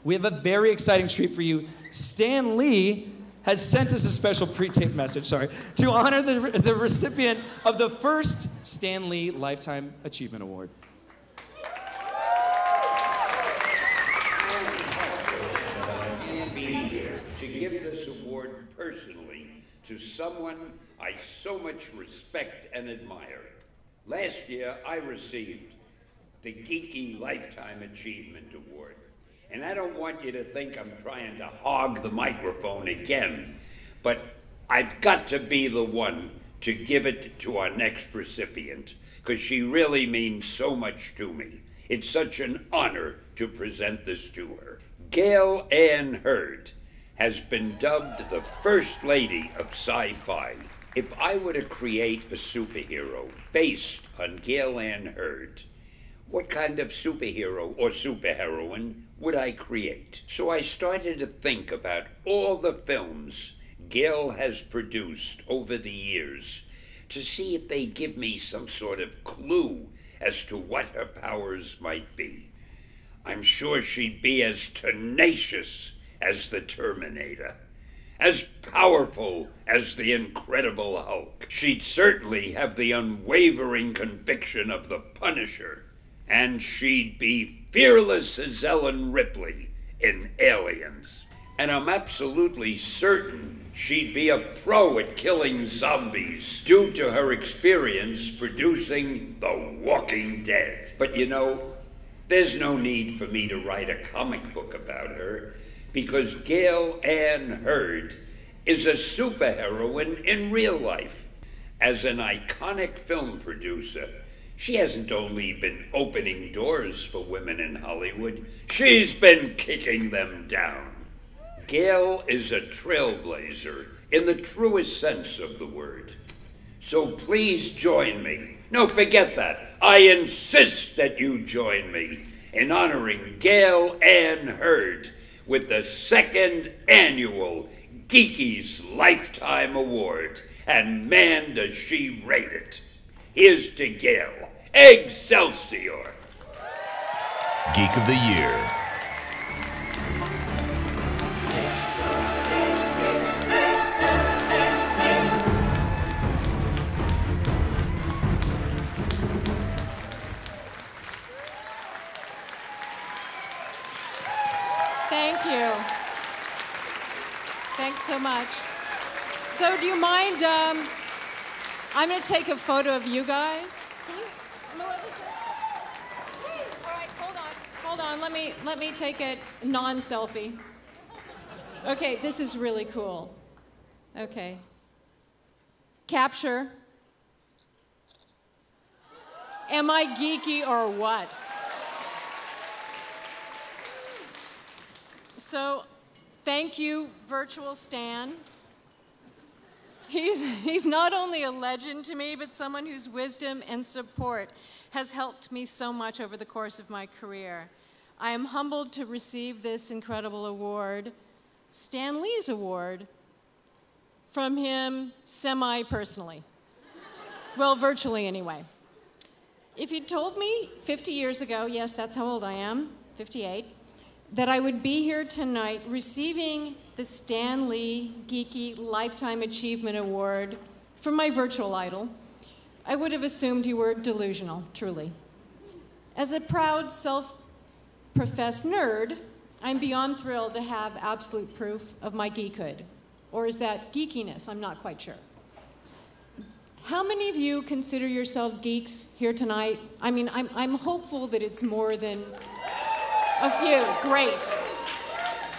We have a very exciting treat for you. Stan Lee has sent us a special pre-taped message, to honor the recipient of the first Stan Lee Lifetime Achievement Award. Being here to give this award personally to someone I so much respect and admire. Last year, I received the Geekie Lifetime Achievement Award. And I don't want you to think I'm trying to hog the microphone again, but I've got to be the one to give it to our next recipient, because she really means so much to me. It's such an honor to present this to her. Gale Hurd has been dubbed the First Lady of Sci-Fi. If I were to create a superhero based on Gale Hurd, what kind of superhero or superheroine would I create? So I started to think about all the films Gale has produced over the years to see if they give me some sort of clue as to what her powers might be. I'm sure she'd be as tenacious as the Terminator, as powerful as the Incredible Hulk. She'd certainly have the unwavering conviction of the Punisher, and she'd be fearless as Ellen Ripley in Aliens. And I'm absolutely certain she'd be a pro at killing zombies due to her experience producing The Walking Dead. But you know, there's no need for me to write a comic book about her, because Gale Hurd is a superheroine in real life. As an iconic film producer, she hasn't only been opening doors for women in Hollywood, she's been kicking them down. Gale is a trailblazer in the truest sense of the word. So please join me. No, forget that. I insist that you join me in honoring Gale Hurd with the second annual Geekie's Lifetime Award. And man, does she rate it. Here's to Gale. Excelsior! Geek of the Year. Thank you. Thanks so much. So do you mind, I'm going to take a photo of you guys. Can you, Melissa? All right, hold on. Let me take a non-selfie. Okay, this is really cool. Okay. Capture. Am I geeky or what? So, thank you, Virtual Stan. He's not only a legend to me, but someone whose wisdom and support has helped me so much over the course of my career. I am humbled to receive this incredible award, Stan Lee's award, from him semi-personally. Well, virtually anyway. If you'd told me 50 years ago, yes, that's how old I am, 58, that I would be here tonight receiving the Stan Lee Geekie Lifetime Achievement Award from my virtual idol, I would have assumed you were delusional, truly. As a proud, self-professed nerd, I'm beyond thrilled to have absolute proof of my geekhood. Or is that geekiness? I'm not quite sure. How many of you consider yourselves geeks here tonight? I mean, I'm hopeful that it's more than a few. Great.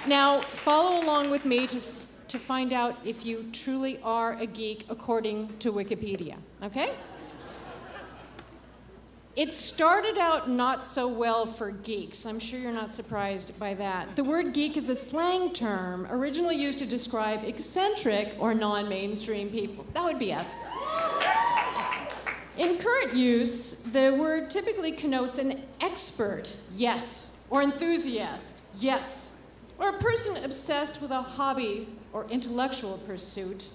Now, follow along with me to find out if you truly are a geek according to Wikipedia, okay? It started out not so well for geeks. I'm sure you're not surprised by that. The word geek is a slang term originally used to describe eccentric or non-mainstream people. That would be us. In current use, the word typically connotes an expert, yes, or enthusiast, yes, or a person obsessed with a hobby or intellectual pursuit.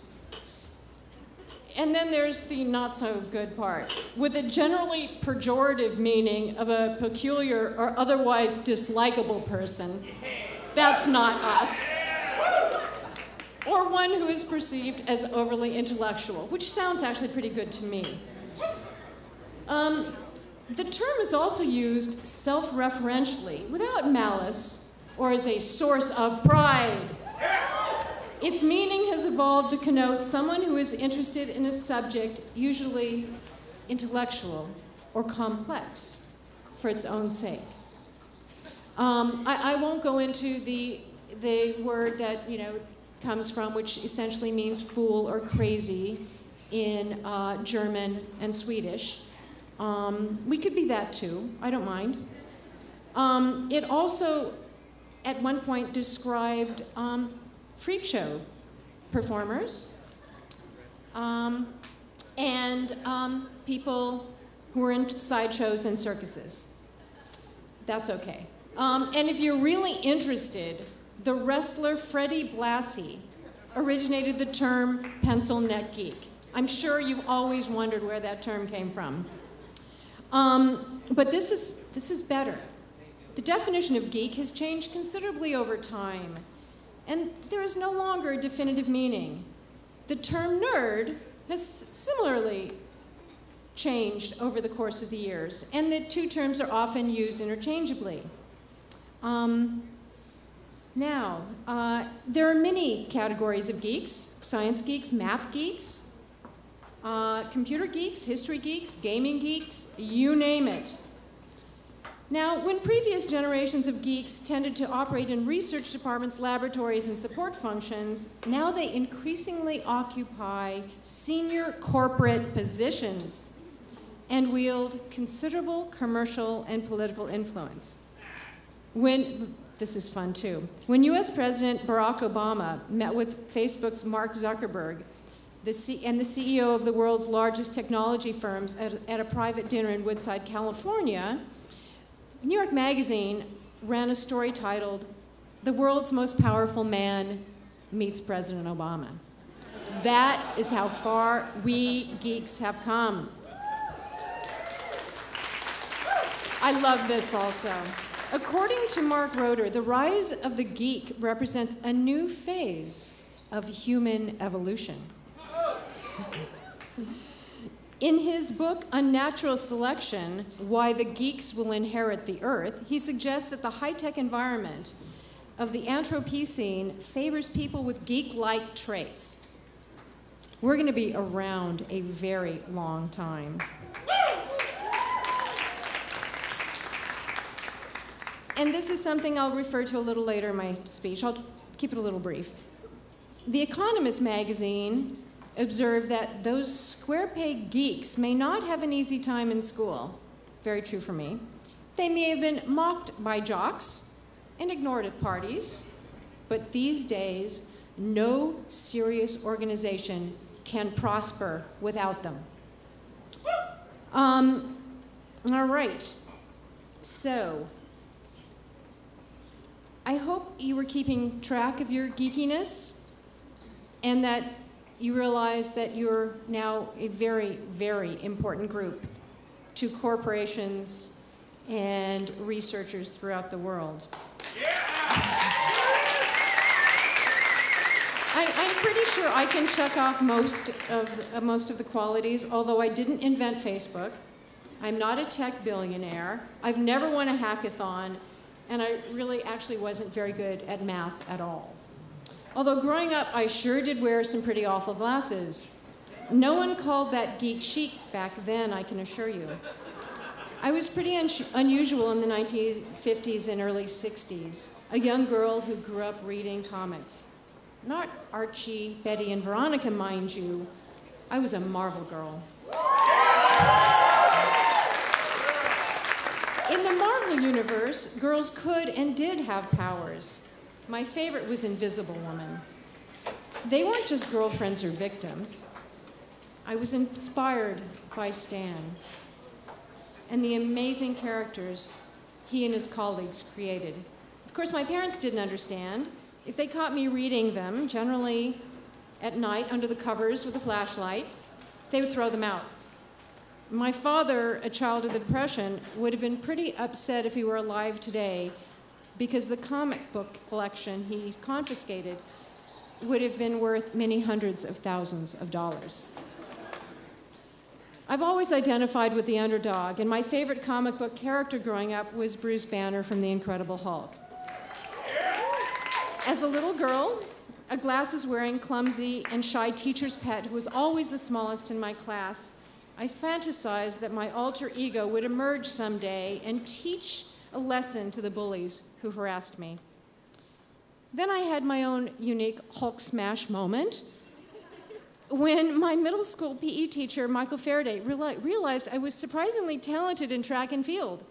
And then there's the not so good part, with a generally pejorative meaning of a peculiar or otherwise dislikable person. That's not us. Or one who is perceived as overly intellectual, which sounds actually pretty good to me. The term is also used self-referentially, without malice, or as a source of pride. Its meaning has evolved to connote someone who is interested in a subject, usually intellectual or complex, for its own sake. I won't go into the word that comes from, which essentially means fool or crazy in German and Swedish. We could be that too, I don't mind. It also, at one point, described freak show performers and people who were in sideshows and circuses. That's okay. And if you're really interested, the wrestler Freddie Blassie originated the term pencil neck geek. I'm sure you've always wondered where that term came from. But this is better. The definition of geek has changed considerably over time, and there is no longer a definitive meaning. The term nerd has similarly changed over the course of the years, and the two terms are often used interchangeably. Now, there are many categories of geeks: science geeks, math geeks, computer geeks, history geeks, gaming geeks, you name it. Now, when previous generations of geeks tended to operate in research departments, laboratories, and support functions, now they increasingly occupy senior corporate positions and wield considerable commercial and political influence. This is fun too. When US President Barack Obama met with Facebook's Mark Zuckerberg, and the CEO of the world's largest technology firms at a private dinner in Woodside, California, New York Magazine ran a story titled, "The World's Most Powerful Man Meets President Obama." That is how far we geeks have come. I love this also. According to Mark Roeder, the rise of the geek represents a new phase of human evolution. In his book, Unnatural Selection, Why the Geeks Will Inherit the Earth, he suggests that the high-tech environment of the Anthropocene favors people with geek-like traits. We're going to be around a very long time. And this is something I'll refer to a little later in my speech. I'll keep it a little brief. The Economist magazine observed that those square-peg geeks may not have an easy time in school. Very true for me. They may have been mocked by jocks and ignored at parties, but these days, no serious organization can prosper without them. All right, so I hope you were keeping track of your geekiness and that you realize that you're now a very, very important group to corporations and researchers throughout the world. Yeah. I'm pretty sure I can check off most of the qualities, although I didn't invent Facebook. I'm not a tech billionaire. I've never won a hackathon, and I really actually wasn't very good at math at all. Although growing up, I sure did wear some pretty awful glasses. No one called that geek chic back then, I can assure you. I was pretty unusual in the 1950s and early 60s, a young girl who grew up reading comics. Not Archie, Betty, and Veronica, mind you. I was a Marvel girl. In the Marvel universe, girls could and did have powers. My favorite was Invisible Woman. They weren't just girlfriends or victims. I was inspired by Stan and the amazing characters he and his colleagues created. Of course, my parents didn't understand. If they caught me reading them, generally at night under the covers with a flashlight, they would throw them out. My father, a child of the Depression, would have been pretty upset if he were alive today because the comic book collection he confiscated would have been worth many hundreds of thousands of dollars. I've always identified with the underdog, and my favorite comic book character growing up was Bruce Banner from The Incredible Hulk. As a little girl, a glasses-wearing, clumsy, and shy teacher's pet who was always the smallest in my class, I fantasized that my alter ego would emerge someday and teach a lesson to the bullies who harassed me. Then I had my own unique Hulk smash moment when my middle school PE teacher, Michael Faraday, realized I was surprisingly talented in track and field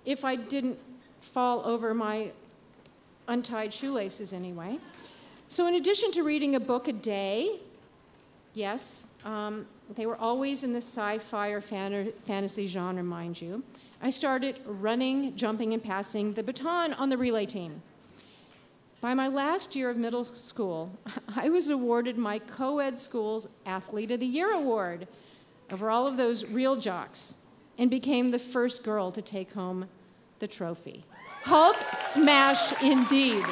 if I didn't fall over my untied shoelaces anyway. So in addition to reading a book a day, yes, they were always in the sci-fi or fantasy genre, mind you, I started running, jumping, and passing the baton on the relay team. By my last year of middle school, I was awarded my co-ed school's Athlete of the Year award over all of those real jocks and became the first girl to take home the trophy. Hulk smash indeed.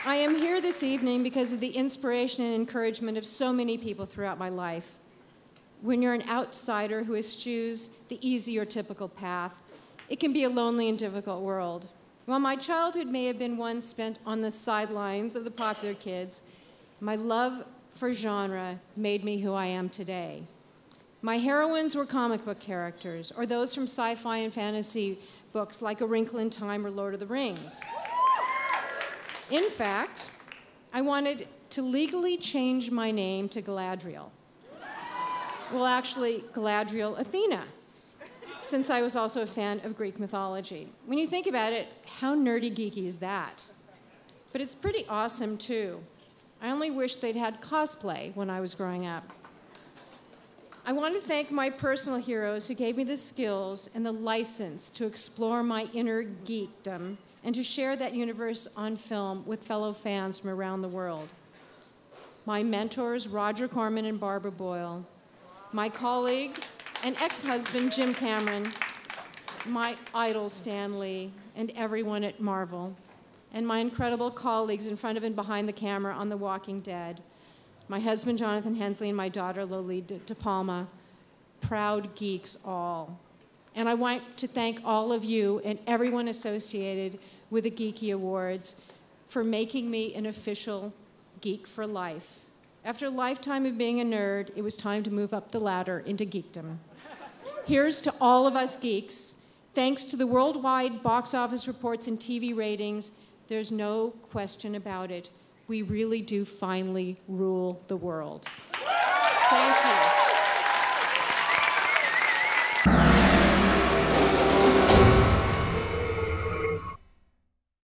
I am here this evening because of the inspiration and encouragement of so many people throughout my life. When you're an outsider who eschews the easy or typical path, it can be a lonely and difficult world. While my childhood may have been one spent on the sidelines of the popular kids, my love for genre made me who I am today. My heroines were comic book characters, or those from sci-fi and fantasy books like A Wrinkle in Time or Lord of the Rings. In fact, I wanted to legally change my name to Galadriel. Well, actually, Galadriel Athena, since I was also a fan of Greek mythology. When you think about it, how nerdy geeky is that? But it's pretty awesome, too. I only wish they'd had cosplay when I was growing up. I want to thank my personal heroes who gave me the skills and the license to explore my inner geekdom and to share that universe on film with fellow fans from around the world. My mentors, Roger Corman and Barbara Boyle, my colleague and ex-husband, Jim Cameron, my idol, Stan Lee, and everyone at Marvel, and my incredible colleagues in front of and behind the camera on The Walking Dead, my husband, Jonathan Hensley, and my daughter, Loli De Palma, proud geeks all. And I want to thank all of you and everyone associated with the Geekie Awards for making me an official geek for life. After a lifetime of being a nerd, it was time to move up the ladder into geekdom. Here's to all of us geeks. Thanks to the worldwide box office reports and TV ratings, there's no question about it. We really do finally rule the world. Thank you.